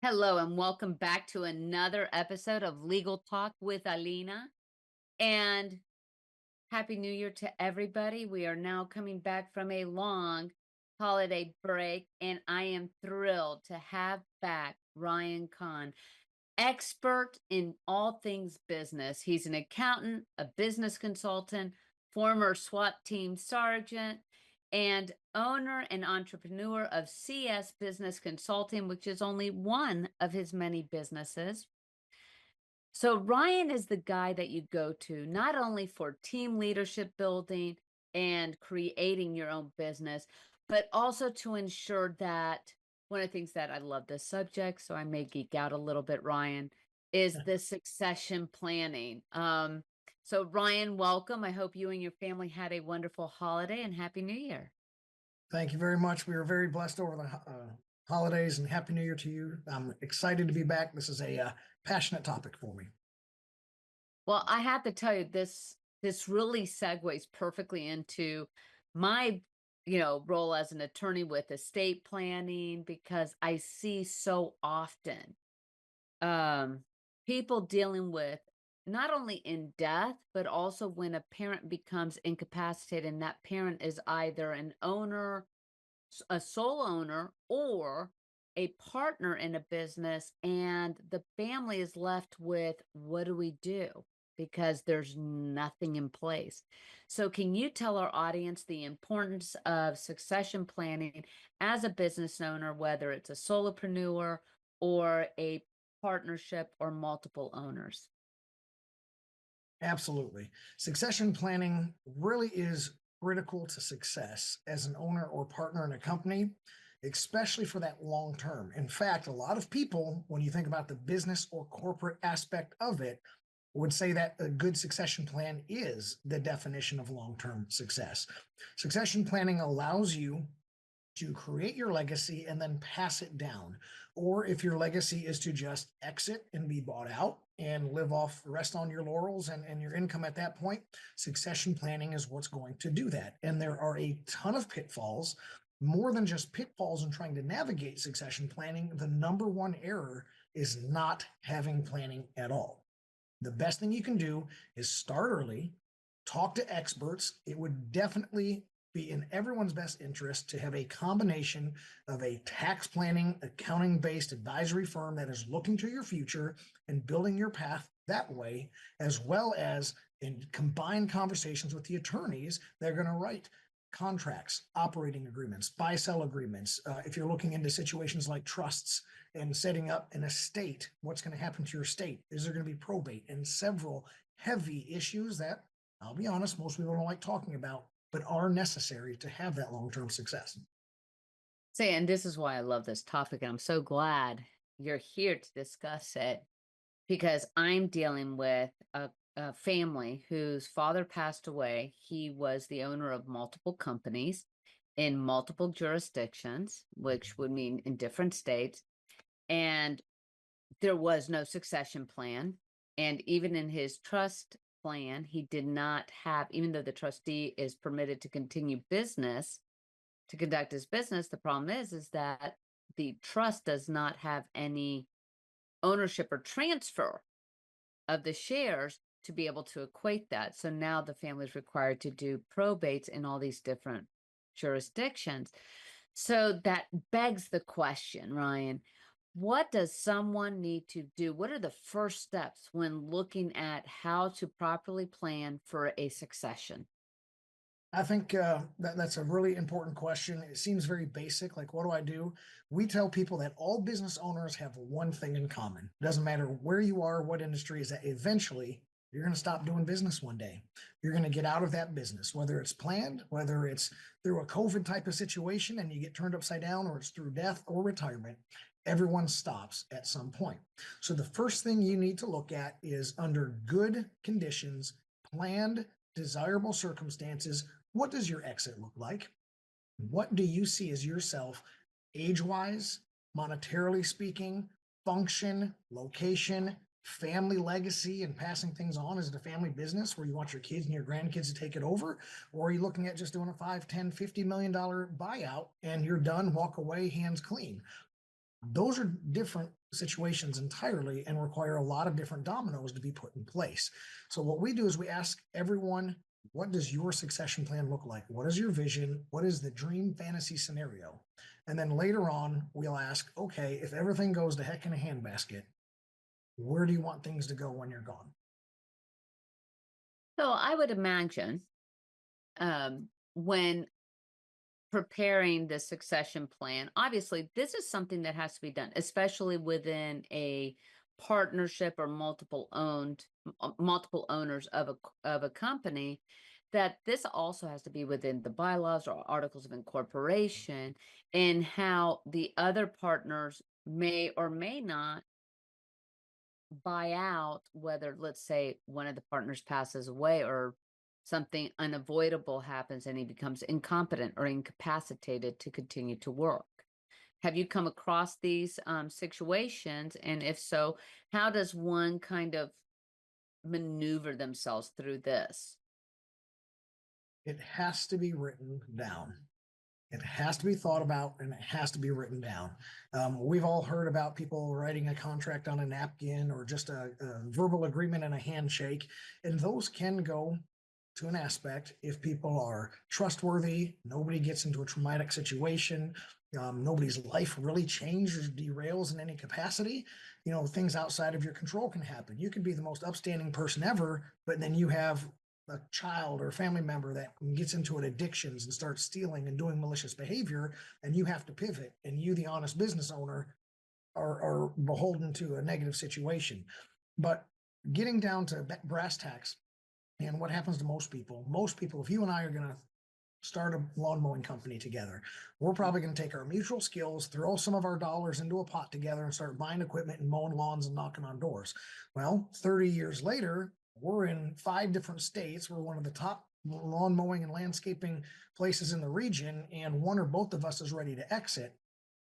Hello, and welcome back to another episode of Legal Talk with Alina. And Happy New Year to everybody. We are now coming back from a long holiday break, and I am thrilled to have back Ryan Conn, expert in all things business. He's an accountant, a business consultant, former SWAT team sergeant, and owner and entrepreneur of CS Business Consulting, which is only one of his many businesses. So, Ryan is the guy that you go to not only for team leadership building and creating your own business, but also to ensure that one of the things that I love this subject, so I may geek out a little bit, Ryan, is the succession planning. So, Ryan, welcome. I hope you and your family had a wonderful holiday and Happy New Year. Thank you very much. We were very blessed over the holidays, and Happy New Year to you. I'm excited to be back. This is a passionate topic for me. Well, I have to tell you, this really segues perfectly into my, role as an attorney with estate planning because I see so often um people dealing with not only in death, but also when a parent becomes incapacitated and that parent is either an owner, a sole owner, or a partner in a business, and the family is left with what do we do? Because there's nothing in place. So, can you tell our audience the importance of succession planning as a business owner, whether it's a solopreneur or a partnership or multiple owners? Absolutely. Succession planning really is critical to success as an owner or partner in a company, especially for that long term. In fact, a lot of people, when you think about the business or corporate aspect of it, would say that a good succession plan is the definition of long term success. Succession planning allows you to create your legacy and then pass it down. Or if your legacy is to just exit and be bought out and live off, rest on your laurels and your income at that point, succession planning is what's going to do that. And there are a ton of pitfalls, more than just pitfalls in trying to navigate succession planning. The number one error is not having planning at all. The best thing you can do is start early, talk to experts. It would definitely be in everyone's best interest to have a combination of a tax planning, accounting based advisory firm that is looking to your future and building your path that way, as well as in combined conversations with the attorneys. They're going to write contracts, operating agreements, buy sell agreements. If you're looking into situations like trusts and setting up an estate, what's going to happen to your estate? Is there going to be probate and several heavy issues that, I'll be honest, most people don't like talking about, but are necessary to have that long-term success. Say, and this is why I love this topic, and I'm so glad you're here to discuss it because I'm dealing with a family whose father passed away. He was the owner of multiple companies in multiple jurisdictions, which would mean in different states. And there was no succession plan. And even in his trust plan, he did not have, even though the trustee is permitted to continue business, to conduct his business, the problem is that the trust does not have any ownership or transfer of the shares to be able to equate that. So now the family is required to do probates in all these different jurisdictions. So that begs the question, Ryan, what does someone need to do? What are the first steps when looking at how to properly plan for a succession? I think that's a really important question. It seems very basic. Like, what do I do? We tell people that all business owners have one thing in common. It doesn't matter where you are, what industry, is that eventually you're going to stop doing business one day. You're going to get out of that business, whether it's planned, whether it's through a COVID type of situation and you get turned upside down, or it's through death or retirement. Everyone stops at some point. So the first thing you need to look at is, under good conditions, planned, desirable circumstances, what does your exit look like? What do you see as yourself, age wise, monetarily speaking, function, location, family legacy, and passing things on? Is it a family business where you want your kids and your grandkids to take it over? Or are you looking at just doing a $5, $10, $50 million buyout and you're done, walk away, hands clean? Those are different situations entirely and require a lot of different dominoes to be put in place. So what we do is we ask everyone, what does your succession plan look like? What is your vision? What is the dream fantasy scenario? And then later on, we'll ask, okay, if everything goes to heck in a handbasket, where do you want things to go when you're gone? So I would imagine when preparing the succession plan, obviously, this is something that has to be done, especially within a partnership or multiple owners of a company. That this also has to be within the bylaws or articles of incorporation, and how the other partners may or may not buy out, whether, let's say, one of the partners passes away or something unavoidable happens and he becomes incompetent or incapacitated to continue to work. Have you come across these situations? And if so, how does one kind of maneuver themselves through this? It has to be written down. It has to be thought about and it has to be written down. We've all heard about people writing a contract on a napkin or just a verbal agreement and a handshake, and those can go to an aspect if people are trustworthy, nobody gets into a traumatic situation, nobody's life really changes or derails in any capacity. You know, things outside of your control can happen. You could be the most upstanding person ever, but then you have a child or family member that gets into an addictions and starts stealing and doing malicious behavior, and you have to pivot, and you, the honest business owner, are beholden to a negative situation. But getting down to brass tacks, and what happens to most people, if you and I are going to start a lawn mowing company together, we're probably going to take our mutual skills, throw some of our dollars into a pot together and start buying equipment and mowing lawns and knocking on doors. Well, 30 years later, we're in 5 different states. We're one of the top lawn mowing and landscaping places in the region, and one or both of us is ready to exit.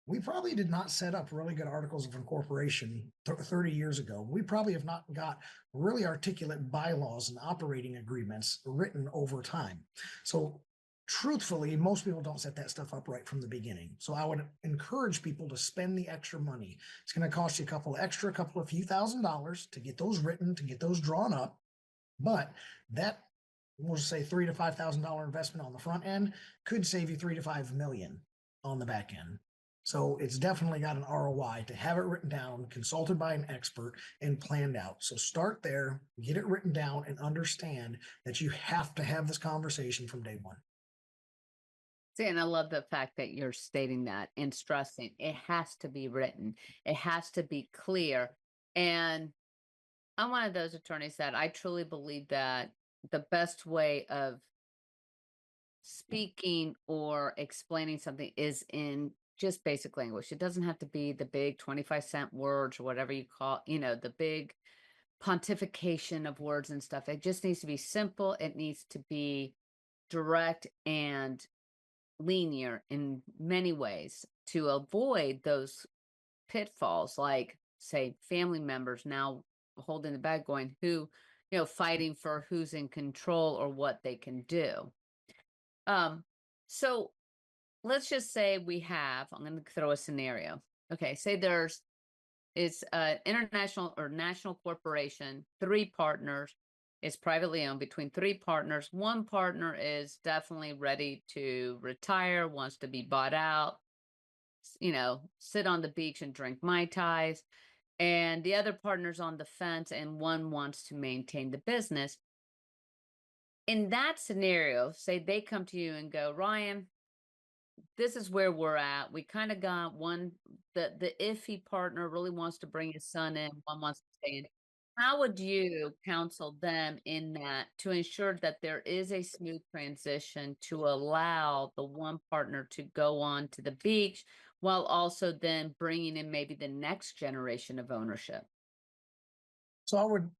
We probably did not set up really good articles of incorporation 30 years ago. We probably have not got really articulate bylaws and operating agreements written over time. So truthfully, most people don't set that stuff up right from the beginning. So I would encourage people to spend the extra money. It's going to cost you a couple of few $1,000s to get those written, to get those drawn up. But that, we'll just say $3,000 to $5,000 investment on the front end could save you 3 to 5 million on the back end. So it's definitely got an ROI to have it written down, consulted by an expert, and planned out. So start there, get it written down, and understand that you have to have this conversation from day one. See, and I love the fact that you're stating that and stressing it has to be written, it has to be clear. And I'm one of those attorneys that I truly believe that the best way of speaking or explaining something is in just basic language. It doesn't have to be the big 25-cent words or whatever you call, the big pontification of words and stuff. It just needs to be simple. It needs to be direct and linear in many ways to avoid those pitfalls, like, say, family members now holding the bag going, fighting for who's in control or what they can do. Um, so let's just say I'm going to throw a scenario. Okay, say it's an international or national corporation, 3 partners. It's privately owned between 3 partners. One partner is definitely ready to retire, wants to be bought out, sit on the beach and drink Mai Tais. And the other partner's on the fence and one wants to maintain the business. In that scenario, say they come to you and go, Ryan, this is where we're at. We kind of got the iffy partner really wants to bring his son in, one wants to stay in. How would you counsel them in that to ensure that there is a smooth transition to allow the one partner to go on to the beach while also then bringing in maybe the next generation of ownership? So I would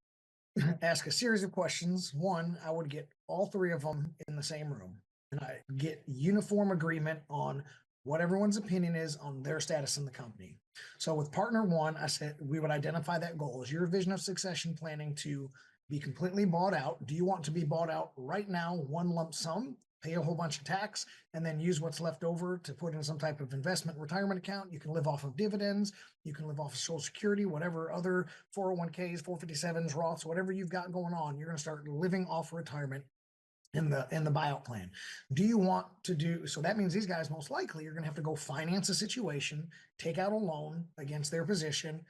ask a series of questions. One, I would get all 3 of them in the same room and I get uniform agreement on what everyone's opinion is on their status in the company. So with partner 1, I said we would identify that goal. Is your vision of succession planning to be completely bought out? Do you want to be bought out right now, one lump sum? pay a whole bunch of tax, and then use what's left over to put in some type of investment retirement account. You can live off of dividends. You can live off of Social Security, whatever other 401ks, 457s, Roths, whatever you've got going on. You're going to start living off retirement in the buyout plan. Do you want to do so? That means these guys most likely are going to have to go finance a situation, take out a loan against their position,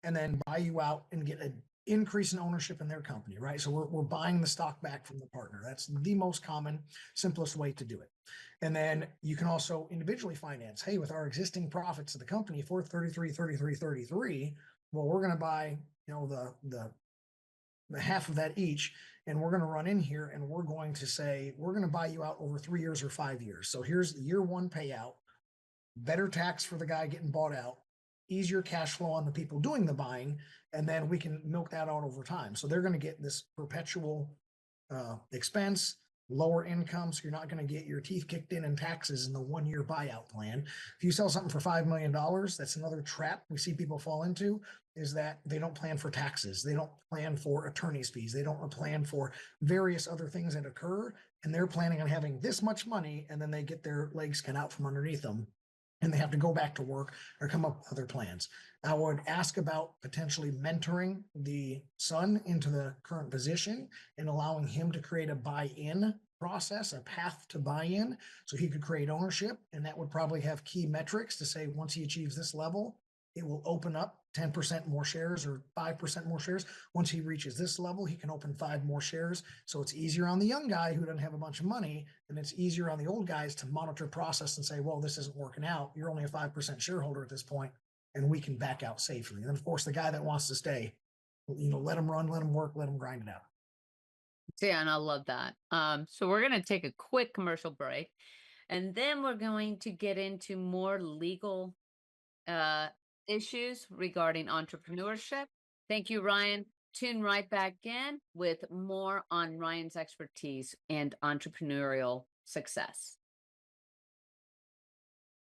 and then buy you out and get an increase in ownership in their company, right? So we're buying the stock back from the partner. That's the most common, simplest way to do it. And then you can also individually finance. Hey, with our existing profits of the company, 433, 33, 33, well, we're going to buy, the half of that each, and we're going to run in here and we're going to say we're going to buy you out over 3 years or 5 years. So here's the year one payout, better tax for the guy getting bought out, easier cash flow on the people doing the buying, and then we can milk that out over time. So they're going to get this perpetual expense, lower income, so you're not going to get your teeth kicked in taxes in the 1 year buyout plan. If you sell something for $5 million, that's another trap we see people fall into, is that they don't plan for taxes. They don't plan for attorney's fees. They don't plan for various other things that occur, and they're planning on having this much money, and then they get their legs cut out from underneath them and they have to go back to work or come up with other plans. I would ask about potentially mentoring the son into the current position and allowing him to create a buy-in process, a path to buy-in, so he could create ownership. And that would probably have key metrics to say once he achieves this level, it will open up 10% more shares or 5% more shares. Once he reaches this level, he can open 5 more shares. So it's easier on the young guy who doesn't have a bunch of money, and it's easier on the old guys to monitor process and say, well, this isn't working out. You're only a 5% shareholder at this point, and we can back out safely. And then, of course, the guy that wants to stay, let him run, let him work, let him grind it out. Yeah, and I love that. So we're going to take a quick commercial break, and then we're going to get into more legal uh, issues regarding entrepreneurship. Thank you, Ryan. Tune right back in with more on Ryan's expertise and entrepreneurial success.